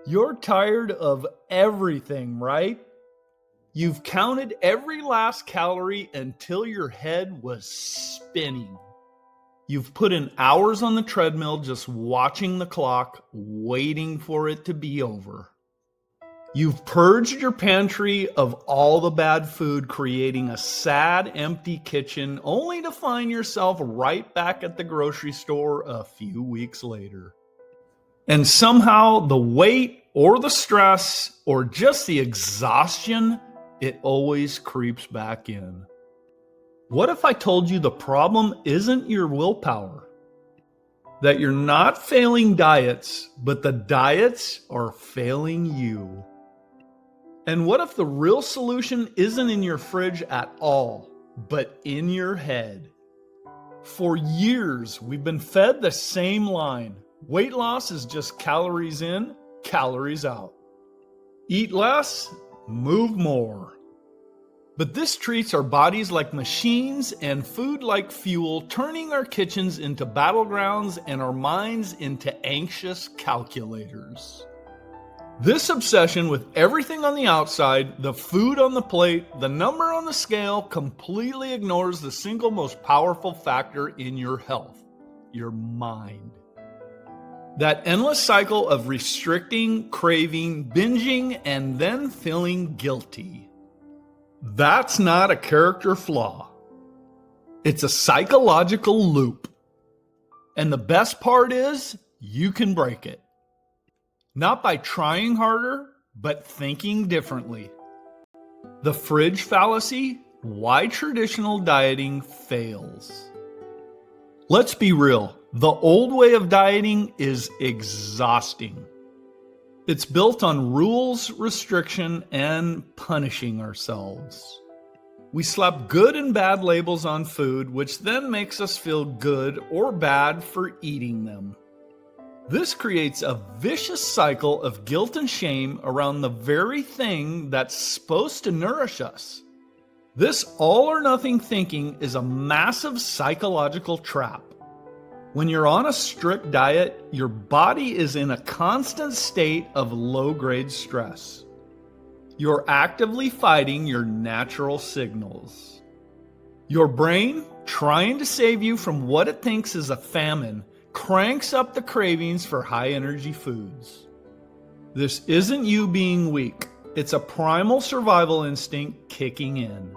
You're tired of everything, right? You've counted every last calorie until your head was spinning. You've put in hours on the treadmill just watching the clock, waiting for it to be over. You've purged your pantry of all the bad food, creating a sad, empty kitchen, only to find yourself right back at the grocery store a few weeks later. And somehow the weight or the stress or just the exhaustion, it always creeps back in. What if I told you the problem isn't your willpower? That you're not failing diets, but the diets are failing you? And what if the real solution isn't in your fridge at all, but in your head? For years, we've been fed the same line. Weight loss is just calories in, calories out. Eat less, move more. But this treats our bodies like machines and food like fuel, turning our kitchens into battlegrounds and our minds into anxious calculators. This obsession with everything on the outside, the food on the plate, the number on the scale, completely ignores the single most powerful factor in your health, your mind. That endless cycle of restricting, craving, binging, and then feeling guilty. That's not a character flaw. It's a psychological loop. And the best part is, you can break it. Not by trying harder, but thinking differently. The fridge fallacy, why traditional dieting fails. Let's be real. The old way of dieting is exhausting. It's built on rules, restriction, and punishing ourselves. We slap good and bad labels on food, which then makes us feel good or bad for eating them. This creates a vicious cycle of guilt and shame around the very thing that's supposed to nourish us. This all or nothing thinking is a massive psychological trap. When you're on a strict diet, your body is in a constant state of low-grade stress. You're actively fighting your natural signals. Your brain, trying to save you from what it thinks is a famine, cranks up the cravings for high-energy foods. This isn't you being weak. It's a primal survival instinct kicking in.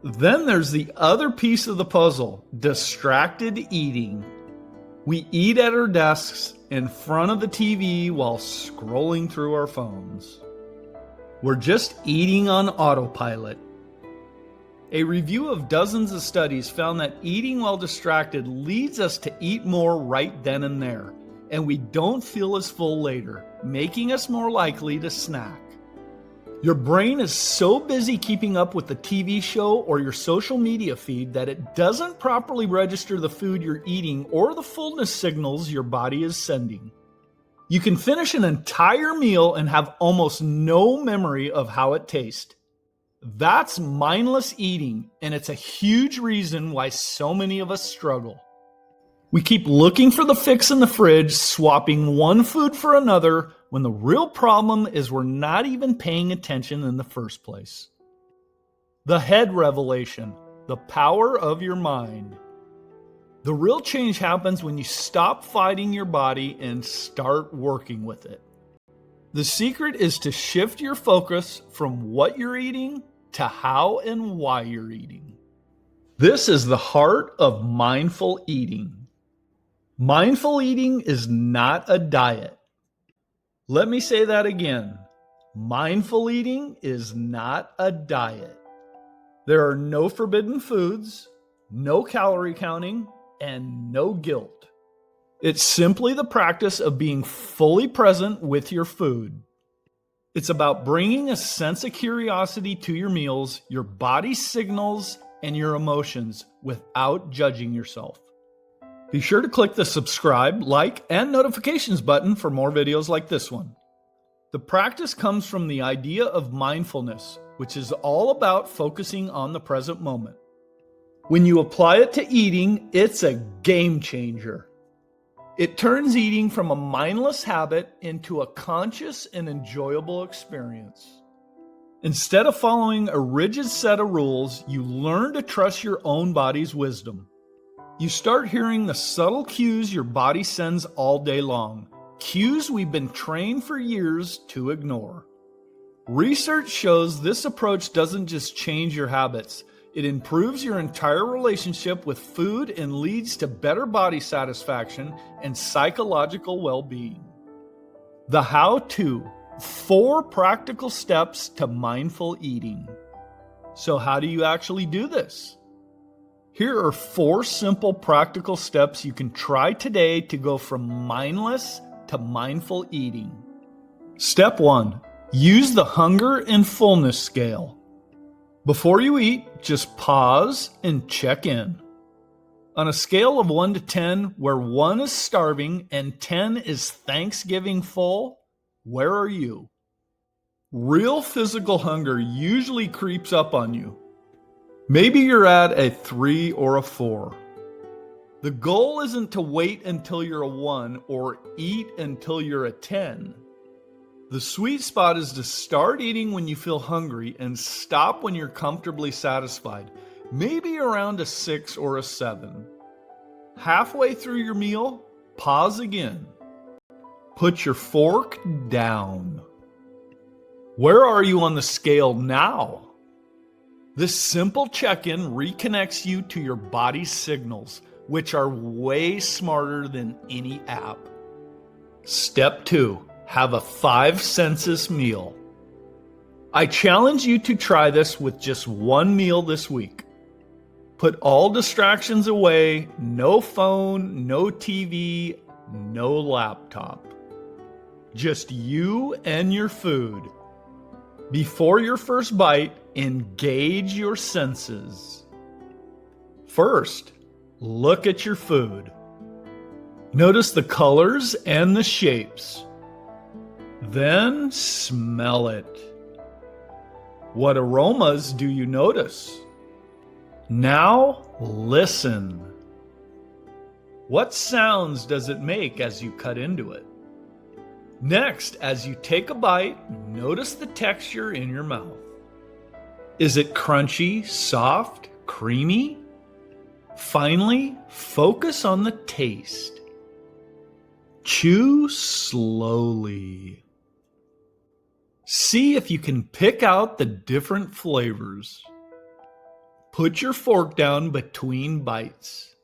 Then there's the other piece of the puzzle, distracted eating. We eat at our desks in front of the TV while scrolling through our phones. We're just eating on autopilot. A review of dozens of studies found that eating while distracted leads us to eat more right then and there, and we don't feel as full later, making us more likely to snack. Your brain is so busy keeping up with the TV show or your social media feed that it doesn't properly register the food you're eating or the fullness signals your body is sending. You can finish an entire meal and have almost no memory of how it tastes. That's mindless eating, and it's a huge reason why so many of us struggle. We keep looking for the fix in the fridge, swapping one food for another, when the real problem is we're not even paying attention in the first place. The head revelation, the power of your mind. The real change happens when you stop fighting your body and start working with it. The secret is to shift your focus from what you're eating to how and why you're eating. This is the heart of mindful eating. Mindful eating is not a diet. Let me say that again. Mindful eating is not a diet. There are no forbidden foods, no calorie counting, and no guilt. It's simply the practice of being fully present with your food. It's about bringing a sense of curiosity to your meals, your body's signals, and your emotions without judging yourself. Be sure to click the subscribe, like, and notifications button for more videos like this one. The practice comes from the idea of mindfulness, which is all about focusing on the present moment. When you apply it to eating, it's a game changer. It turns eating from a mindless habit into a conscious and enjoyable experience. Instead of following a rigid set of rules, you learn to trust your own body's wisdom. You start hearing the subtle cues your body sends all day long, cues we've been trained for years to ignore. Research shows this approach doesn't just change your habits, it improves your entire relationship with food and leads to better body satisfaction and psychological well-being. The how-to: 4 practical steps to mindful eating. So how do you actually do this? Here are 4 simple practical steps you can try today to go from mindless to mindful eating. Step 1. Use the hunger and fullness scale. Before you eat, just pause and check in. On a scale of 1 to 10, where 1 is starving and 10 is Thanksgiving full, where are you? Real physical hunger usually creeps up on you. Maybe you're at a 3 or a 4. The goal isn't to wait until you're a 1 or eat until you're a 10. The sweet spot is to start eating when you feel hungry and stop when you're comfortably satisfied, maybe around a 6 or a 7. Halfway through your meal, pause again. Put your fork down. Where are you on the scale now? This simple check-in reconnects you to your body's signals, which are way smarter than any app. Step 2. Have a 5 senses meal. I challenge you to try this with just 1 meal this week. Put all distractions away, no phone, no TV, no laptop. Just you and your food. Before your first bite, engage your senses. First, look at your food. Notice the colors and the shapes. Then smell it. What aromas do you notice? Now listen. What sounds does it make as you cut into it? Next, as you take a bite, notice the texture in your mouth. Is it crunchy, soft, creamy? Finally, focus on the taste. Chew slowly. See if you can pick out the different flavors. Put your fork down between bites.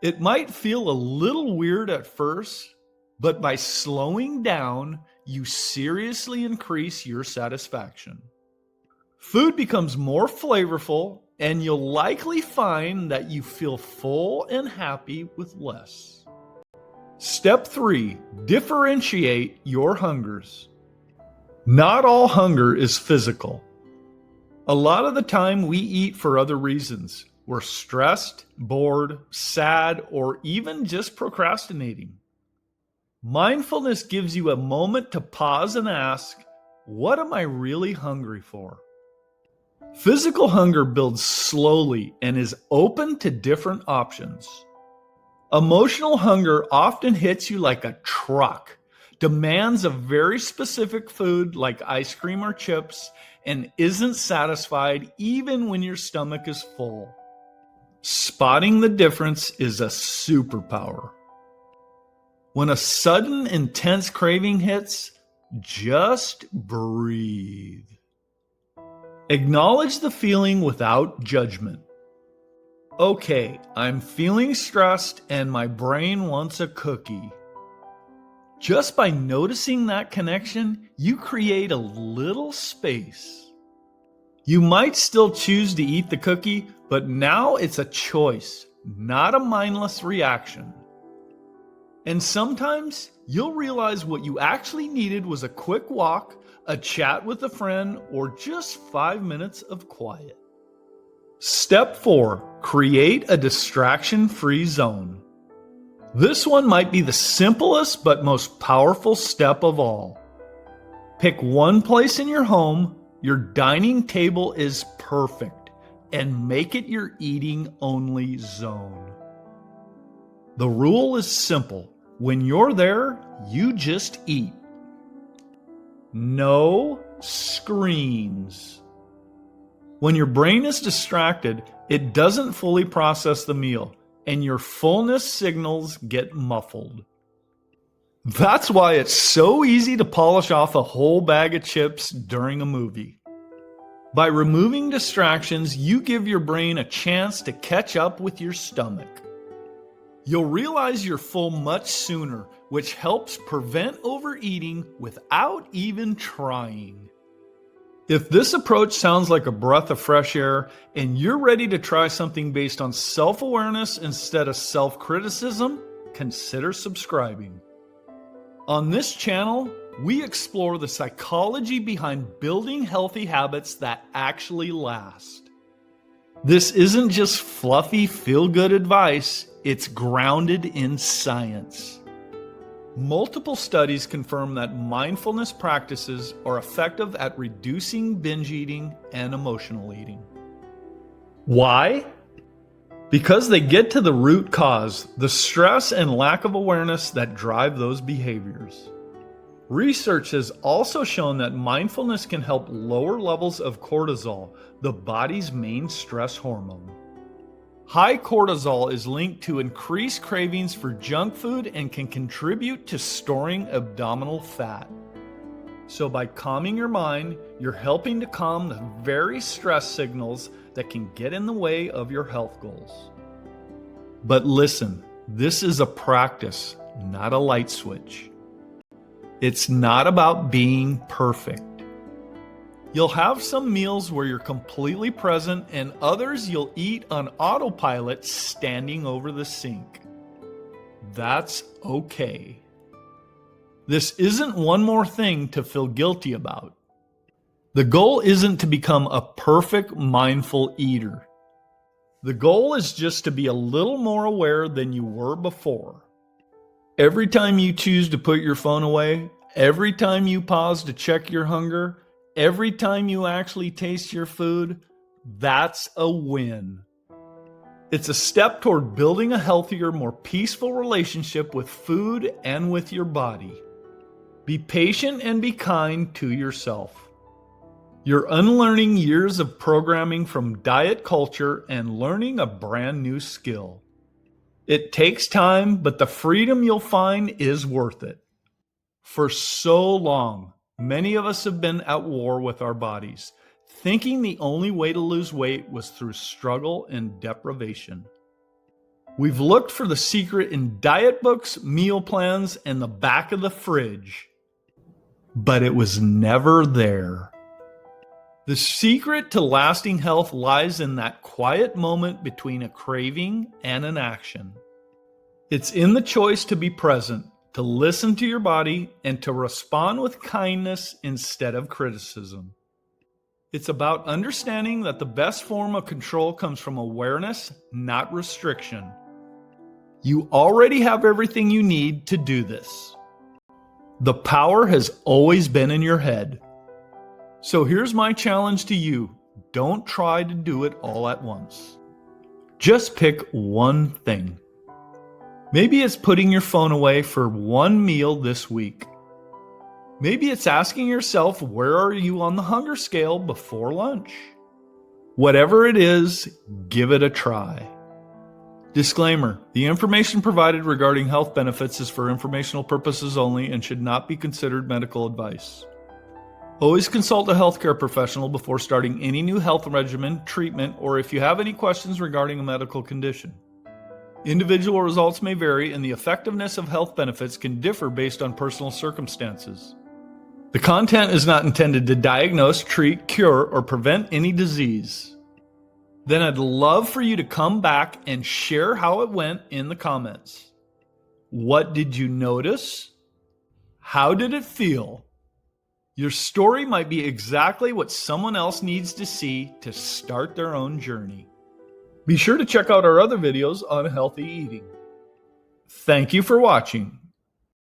It might feel a little weird at first, but by slowing down, you seriously increase your satisfaction. Food becomes more flavorful, and you'll likely find that you feel full and happy with less. Step 3. Differentiate your hungers. Not all hunger is physical. A lot of the time we eat for other reasons. We're stressed, bored, sad, or even just procrastinating. Mindfulness gives you a moment to pause and ask, what am I really hungry for? Physical hunger builds slowly and is open to different options. Emotional hunger often hits you like a truck, demands a very specific food like ice cream or chips, and isn't satisfied even when your stomach is full. Spotting the difference is a superpower. When a sudden intense craving hits, just breathe. Acknowledge the feeling without judgment. Okay, I'm feeling stressed and my brain wants a cookie. Just by noticing that connection, you create a little space. You might still choose to eat the cookie, but now it's a choice, not a mindless reaction. And sometimes you'll realize what you actually needed was a quick walk, a chat with a friend, or just 5 minutes of quiet. Step 4. Create a distraction-free zone. This one might be the simplest but most powerful step of all. Pick one place in your home, your dining table is perfect, and make it your eating-only zone. The rule is simple. When you're there, you just eat. No screens. When your brain is distracted, it doesn't fully process the meal, and your fullness signals get muffled. That's why it's so easy to polish off a whole bag of chips during a movie. By removing distractions, you give your brain a chance to catch up with your stomach. You'll realize you're full much sooner, which helps prevent overeating without even trying. If this approach sounds like a breath of fresh air and you're ready to try something based on self-awareness instead of self-criticism, consider subscribing. On this channel, we explore the psychology behind building healthy habits that actually last. This isn't just fluffy, feel-good advice, it's grounded in science. Multiple studies confirm that mindfulness practices are effective at reducing binge eating and emotional eating. Why? Because they get to the root cause, the stress and lack of awareness that drive those behaviors. Research has also shown that mindfulness can help lower levels of cortisol, the body's main stress hormone. High cortisol is linked to increased cravings for junk food and can contribute to storing abdominal fat. So by calming your mind, you're helping to calm the very stress signals that can get in the way of your health goals. But listen, this is a practice, not a light switch. It's not about being perfect. You'll have some meals where you're completely present and others you'll eat on autopilot standing over the sink. That's okay. This isn't one more thing to feel guilty about. The goal isn't to become a perfect mindful eater. The goal is just to be a little more aware than you were before. Every time you choose to put your phone away, every time you pause to check your hunger, every time you actually taste your food, that's a win. It's a step toward building a healthier, more peaceful relationship with food and with your body. Be patient and be kind to yourself. You're unlearning years of programming from diet culture and learning a brand new skill. It takes time, but the freedom you'll find is worth it. For so long, many of us have been at war with our bodies, thinking the only way to lose weight was through struggle and deprivation. We've looked for the secret in diet books, meal plans, and the back of the fridge, but it was never there. The secret to lasting health lies in that quiet moment between a craving and an action. It's in the choice to be present, to listen to your body, and to respond with kindness instead of criticism. It's about understanding that the best form of control comes from awareness, not restriction. You already have everything you need to do this. The power has always been in your head. So here's my challenge to you. Don't try to do it all at once. Just pick one thing. Maybe it's putting your phone away for one meal this week. Maybe it's asking yourself, where are you on the hunger scale before lunch? Whatever it is, give it a try. Disclaimer: the information provided regarding health benefits is for informational purposes only and should not be considered medical advice. Always consult a healthcare professional before starting any new health regimen, treatment, or if you have any questions regarding a medical condition. Individual results may vary, and the effectiveness of health benefits can differ based on personal circumstances. The content is not intended to diagnose, treat, cure, or prevent any disease. Then I'd love for you to come back and share how it went in the comments. What did you notice? How did it feel? Your story might be exactly what someone else needs to see to start their own journey. Be sure to check out our other videos on healthy eating. Thank you for watching.